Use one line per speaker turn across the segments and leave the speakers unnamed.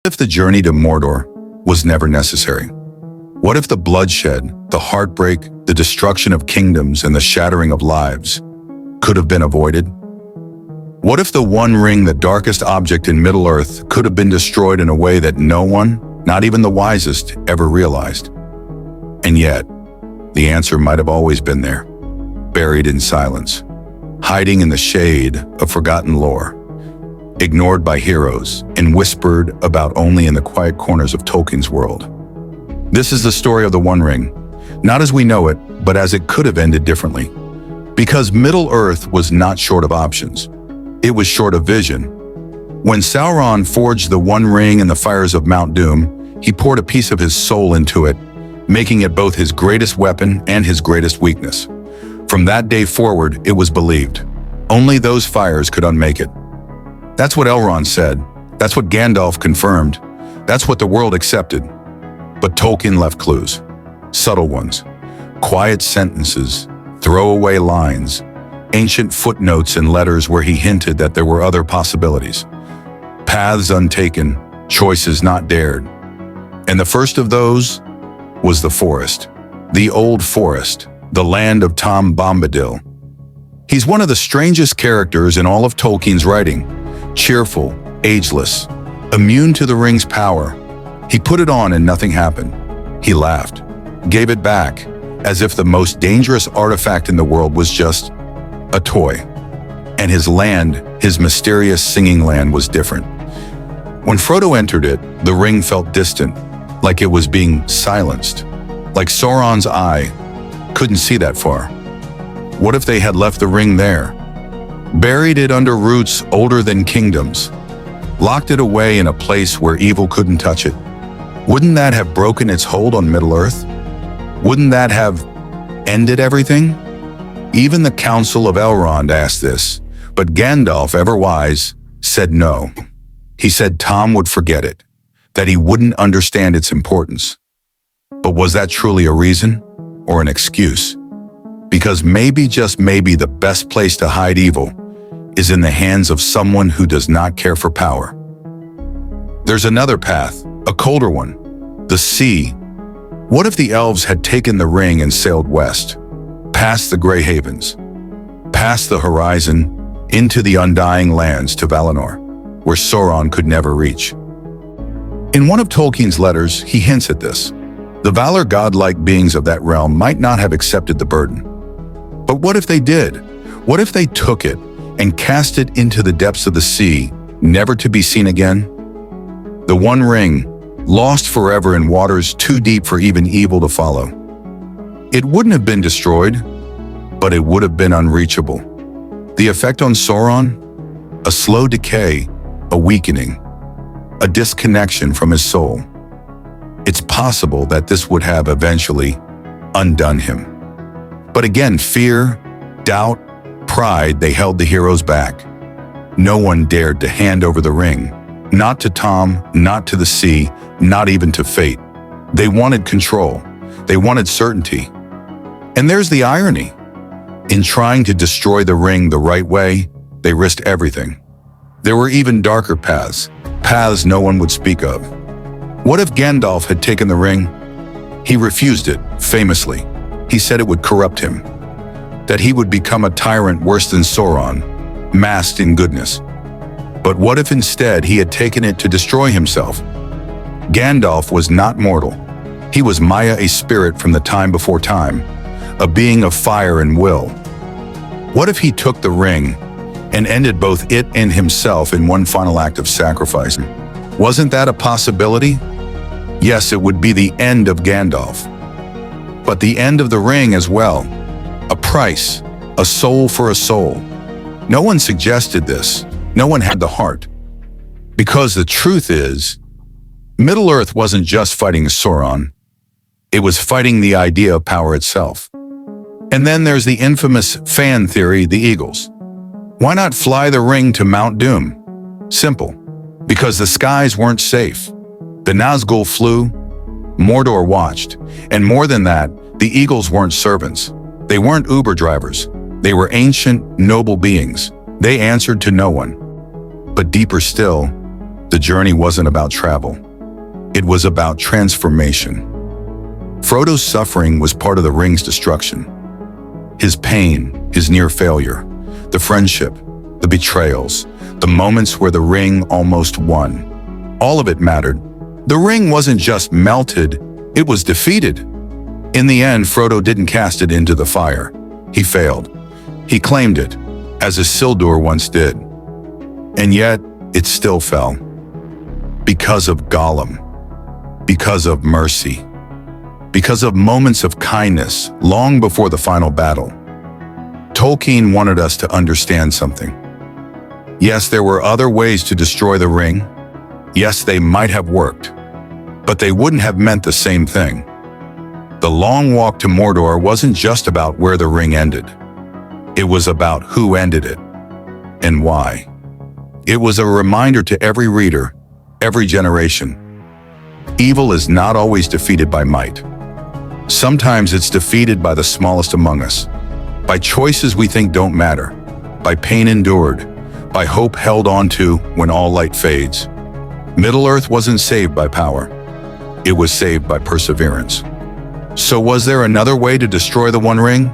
If the journey to Mordor was never necessary? What if the bloodshed, the heartbreak, the destruction of kingdoms, and the shattering of lives could have been avoided? What if the One Ring, the darkest object in Middle-earth, could have been destroyed in a way that no one, not even the wisest, ever realized? And yet, the answer might have always been there, buried in silence, hiding in the shade of forgotten lore, ignored by heroes, and whispered about only in the quiet corners of Tolkien's world. This is the story of the One Ring, not as we know it, but as it could have ended differently. Because Middle-earth was not short of options. It was short of vision. When Sauron forged the One Ring in the fires of Mount Doom, he poured a piece of his soul into it, making it both his greatest weapon and his greatest weakness. From that day forward, it was believed. Only those fires could unmake it. That's what Elrond said. That's what Gandalf confirmed. That's what the world accepted. But Tolkien left clues. Subtle ones. Quiet sentences. Throwaway lines. Ancient footnotes and letters where he hinted that there were other possibilities. Paths untaken. Choices not dared. And the first of those was the forest. The old forest. The land of Tom Bombadil. He's one of the strangest characters in all of Tolkien's writing. Cheerful, ageless, immune to the ring's power. He put it on and nothing happened. He laughed, gave it back, as if the most dangerous artifact in the world was just a toy. And his land, his mysterious singing land, was different. When Frodo entered it, the ring felt distant, like it was being silenced. Like Sauron's eye couldn't see that far. What if they had left the ring there? Buried it under roots older than kingdoms, locked it away in a place where evil couldn't touch it. Wouldn't that have broken its hold on Middle-earth? Wouldn't that have ended everything? Even the Council of Elrond asked this, but Gandalf, ever wise, said no. He said Tom would forget it, that he wouldn't understand its importance. But was that truly a reason or an excuse? Because maybe, just maybe, the best place to hide evil is in the hands of someone who does not care for power. There's another path, a colder one, the sea. What if the elves had taken the ring and sailed west, past the Grey Havens, past the horizon, into the undying lands to Valinor, where Sauron could never reach? In one of Tolkien's letters, he hints at this. The Valar, godlike beings of that realm, might not have accepted the burden. But what if they did? What if they took it and cast it into the depths of the sea, never to be seen again? The One Ring, lost forever in waters too deep for even evil to follow. It wouldn't have been destroyed, but it would have been unreachable. The effect on Sauron? A slow decay, a weakening, a disconnection from his soul. It's possible that this would have eventually undone him. But again, fear, doubt, pride, they held the heroes back. No one dared to hand over the ring. Not to Tom, not to the sea, not even to fate. They wanted control. They wanted certainty. And there's the irony. In trying to destroy the ring the right way, they risked everything. There were even darker paths, paths no one would speak of. What if Gandalf had taken the ring? He refused it, famously. He said it would corrupt him, that he would become a tyrant worse than Sauron, masked in goodness. But what if instead he had taken it to destroy himself? Gandalf was not mortal. He was Maya, a spirit from the time before time, a being of fire and will. What if he took the ring and ended both it and himself in one final act of sacrifice? Wasn't that a possibility? Yes, it would be the end of Gandalf. But the end of the ring as well. A price, a soul for a soul. No one suggested this. No one had the heart. Because the truth is, Middle-earth wasn't just fighting Sauron. It was fighting the idea of power itself. And then there's the infamous fan theory, the Eagles. Why not fly the ring to Mount Doom? Simple. Because the skies weren't safe. The Nazgul flew, Mordor watched, and more than that, the Eagles weren't servants. They weren't Uber drivers. They were ancient, noble beings. They answered to no one. But deeper still, The journey wasn't about travel. It was about transformation. Frodo's suffering was part of the ring's destruction. His pain, his near failure, the friendship, the betrayals, the moments where the ring almost won. All of it mattered. The ring wasn't just melted, it was defeated. In the end, Frodo didn't cast it into the fire. He failed. He claimed it, as Isildur once did. And yet, it still fell. Because of Gollum. Because of mercy. Because of moments of kindness long before the final battle. Tolkien wanted us to understand something. Yes, there were other ways to destroy the ring. Yes, they might have worked, but they wouldn't have meant the same thing. The long walk to Mordor wasn't just about where the ring ended. It was about who ended it and why. It was a reminder to every reader, every generation. Evil is not always defeated by might. Sometimes it's defeated by the smallest among us, by choices we think don't matter, by pain endured, by hope held on to when all light fades. Middle-earth wasn't saved by power. It was saved by perseverance. So was there another way to destroy the One Ring?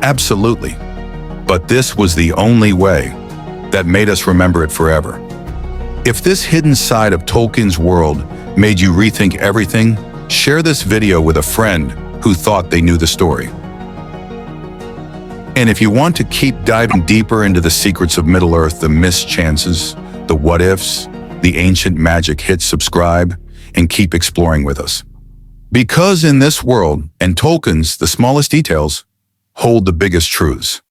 Absolutely. But this was the only way that made us remember it forever. If this hidden side of Tolkien's world made you rethink everything, share this video with a friend who thought they knew the story. And if you want to keep diving deeper into the secrets of Middle-earth, the missed chances, the what-ifs, the ancient magic, hit subscribe and keep exploring with us. Because in this world, and Tolkien's, the smallest details hold the biggest truths.